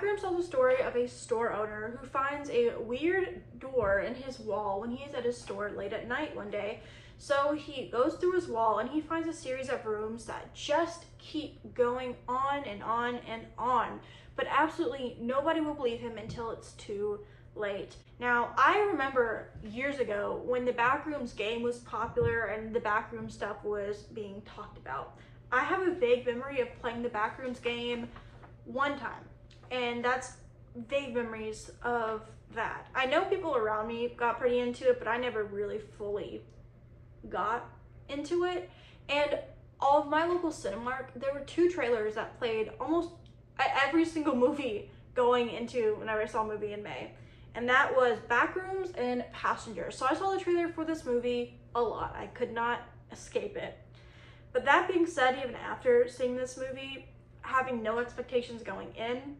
Backrooms tells the story of a store owner who finds a weird door in his wall when he is at his store late at night one day. So he goes through his wall and he finds a series of rooms that just keep going on and on and on. But absolutely nobody will believe him until it's too late. Now, I remember years ago when the Backrooms game was popular and the Backrooms stuff was being talked about. I have a vague memory of playing the Backrooms game one time, and that's vague memories of that. I know people around me got pretty into it, but I never really fully got into it. And all of my local Cinemark, there were 2 trailers that played almost every single movie going into whenever I saw a movie in May, and that was Backrooms and Passengers. So I saw the trailer for this movie a lot. I could not escape it. But that being said, even after seeing this movie, having no expectations going in,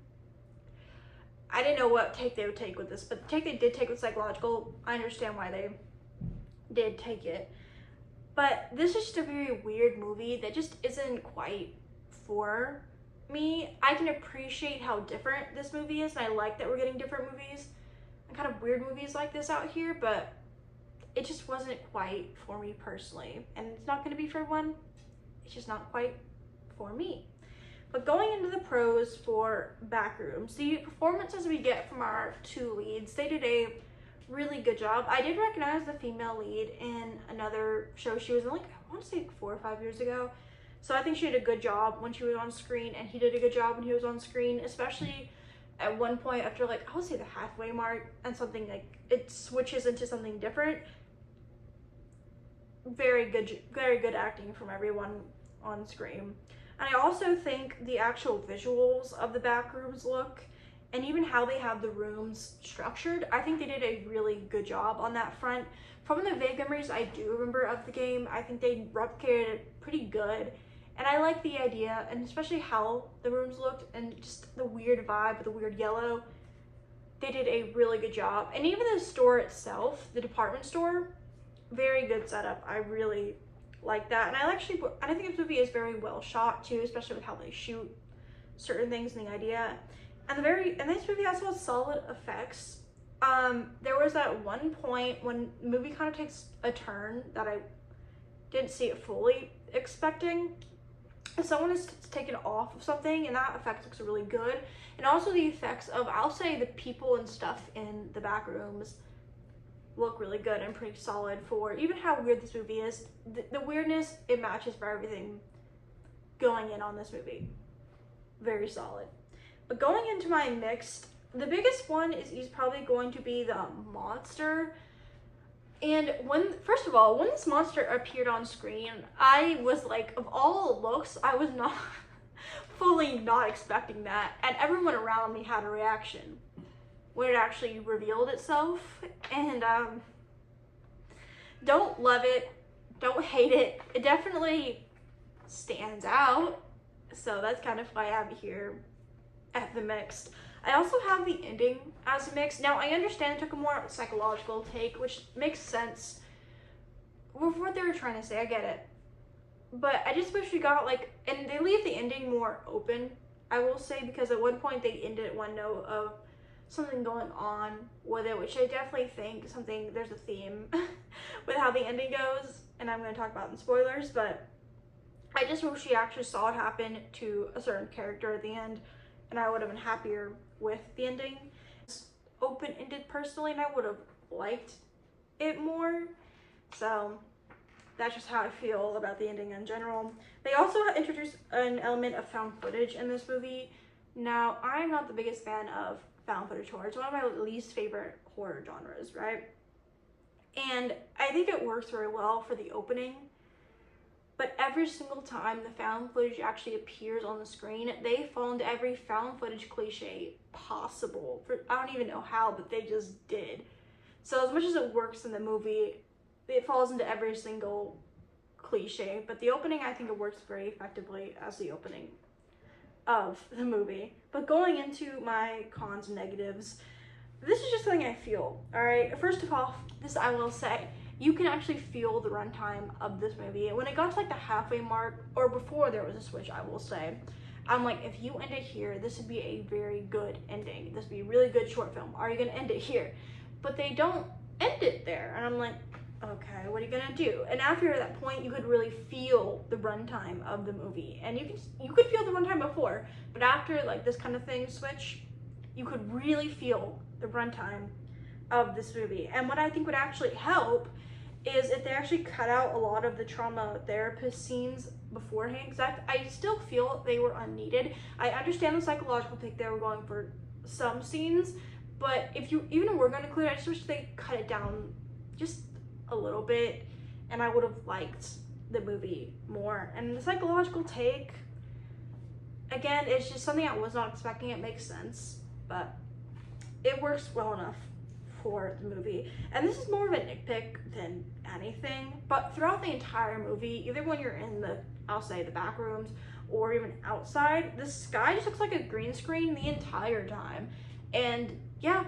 I didn't know what take they would take with this, but the take they did take was psychological. I understand why they did take it. But this is just a very weird movie that just isn't quite for me. I can appreciate how different this movie is, and I like that we're getting different movies and kind of weird movies like this out here, but it just wasn't quite for me personally. And it's not going to be for everyone. It's just not quite for me. But going into the pros for Backrooms, the performances we get from our 2 leads, they did a really good job. I did recognize the female lead in another show she was in, like, I want to say 4 or 5 years ago. So I think she did a good job when she was on screen, and he did a good job when he was on screen, especially at one point after, like, I would say the halfway mark and something, like, it switches into something different. Very good acting from everyone on screen. And I also think the actual visuals of the Backrooms look, and even how they have the rooms structured, I think they did a really good job on that front. From the vague memories I do remember of the game, I think they replicated it pretty good. And I like the idea, and especially how the rooms looked, and just the weird vibe with the weird yellow. They did a really good job. And even the store itself, the department store, very good setup. I really like that. And I think this movie is very well shot too, especially with how they shoot certain things and the idea. And this movie also has solid effects. There was that one point when the movie kind of takes a turn that I didn't see it fully expecting. Someone is taken off of something, and that effect looks really good. And also the effects of, I'll say, the people and stuff in the Backrooms look really good and pretty solid for even how weird this movie is. The weirdness, it matches for everything going in on this movie. Very solid. But going into my mixed, the biggest one is probably going to be the monster. And first of all, when this monster appeared on screen, I was like, of all looks, I was not fully not expecting that. And everyone around me had a reaction when it actually revealed itself. And don't love it, don't hate it. It definitely stands out. So that's kind of why I have it here at the mixed. I also have the ending as a mix. Now, I understand it took a more psychological take, which makes sense with what they were trying to say. I get it. But I just wish we got, like, and they leave the ending more open, I will say, because at one point they ended one note of something going on with it, which I definitely think there's a theme with how the ending goes, and I'm going to talk about in spoilers, but I just wish we actually saw it happen to a certain character at the end, and I would have been happier with the ending. It's open-ended personally, and I would have liked it more. So that's just how I feel about the ending in general. They also introduced an element of found footage in this movie. Now, I'm not the biggest fan of found footage horror. It's one of my least favorite horror genres, right? And I think it works very well for the opening. But every single time the found footage actually appears on the screen, they fall into every found footage cliche possible. I don't even know how, but they just did. So as much as it works in the movie, it falls into every single cliche. But the opening, I think it works very effectively as the opening of the movie. But going into my cons and negatives, this is just something I feel, all right? First of all, this I will say, you can actually feel the runtime of this movie. And when it got to like the halfway mark, or before there was a switch, I will say, I'm like, if you end it here, this would be a very good ending. This would be a really good short film. Are you gonna end it here? But they don't end it there. And I'm like, okay, what are you gonna do? And after that point, you could really feel the runtime of the movie. And you could feel the runtime before, but after like this kind of thing switch, you could really feel the runtime of this movie. And what I think would actually help is if they actually cut out a lot of the trauma therapist scenes beforehand, because I still feel they were unneeded. I understand the psychological take they were going for some scenes, but if you even were going to include it, I just wish they cut it down just a little bit, and I would have liked the movie more. And the psychological take, again, it's just something I was not expecting. It makes sense, but it works well enough for the movie. And this is more of a nitpick than anything, but throughout the entire movie, either when you're in the, I'll say, the back rooms or even outside, the sky just looks like a green screen the entire time. And yeah,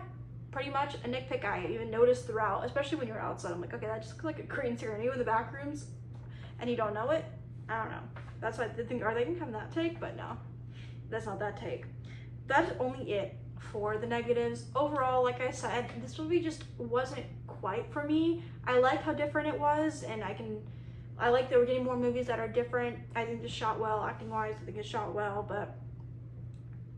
pretty much a nitpick I even noticed throughout, especially when you're outside. I'm like, okay, that just looks like a green screen. Are you in the back rooms and you don't know it? I don't know. That's why I think, are they gonna have that take? But no, that's not that take. That's only it for the negatives. Overall, like I said, this movie just wasn't quite for me. I like how different it was, and I like that we're getting more movies that are different. I think it's shot well, acting wise, I think it's shot well, but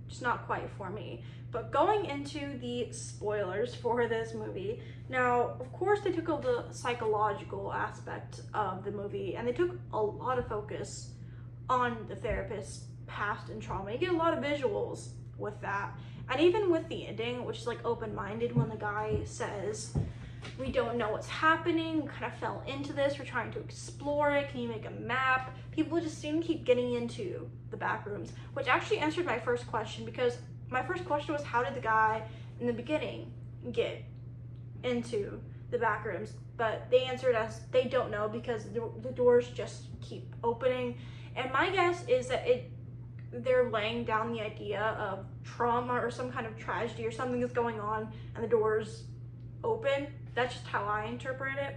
just not quite for me. But going into the spoilers for this movie, now of course they took the psychological aspect of the movie and they took a lot of focus on the therapist's past and trauma. You get a lot of visuals with that. And even with the ending, which is like open-minded, when the guy says, we don't know what's happening, we kind of fell into this, we're trying to explore it, can you make a map? People just seem to keep getting into the back rooms, which actually answered my first question, because my first question was, how did the guy in the beginning get into the back rooms? But they answered us, they don't know, because the doors just keep opening. And my guess is that they're laying down the idea of trauma or some kind of tragedy or something that's going on and the doors open. That's just how I interpret it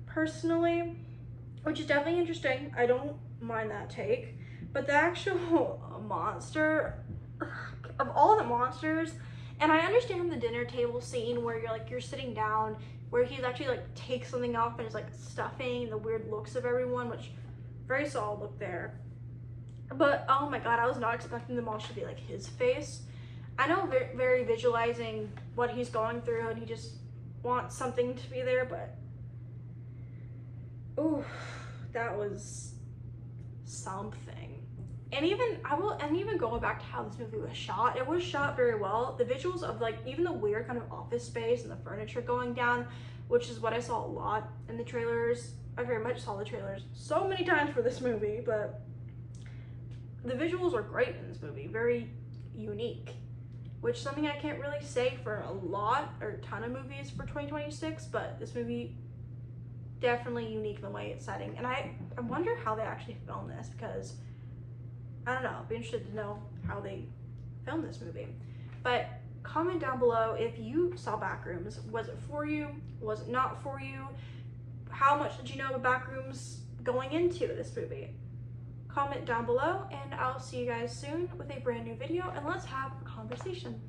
personally, which is definitely interesting. I don't mind that take. But the actual monster, of all the monsters, and I understand the dinner table scene where you're sitting down, where he's actually like takes something off and is like stuffing the weird looks of everyone, which very solid look there. But oh my god, I was not expecting the monster to be like his face. I know very visualizing what he's going through, and he just wants something to be there, but ooh, that was something. And even going back to how this movie was shot, it was shot very well. The visuals of like even the weird kind of office space and the furniture going down, which is what I saw a lot in the trailers. I very much saw the trailers so many times for this movie, but the visuals are great in this movie, very unique, which is something I can't really say for a lot or a ton of movies for 2026, but this movie definitely unique in the way it's setting. And I wonder how they actually filmed this, because I don't know, I'd be interested to know how they filmed this movie. But comment down below if you saw Backrooms. Was it for you? Was it not for you? How much did you know about Backrooms going into this movie? Comment down below, and I'll see you guys soon with a brand new video, and let's have a conversation.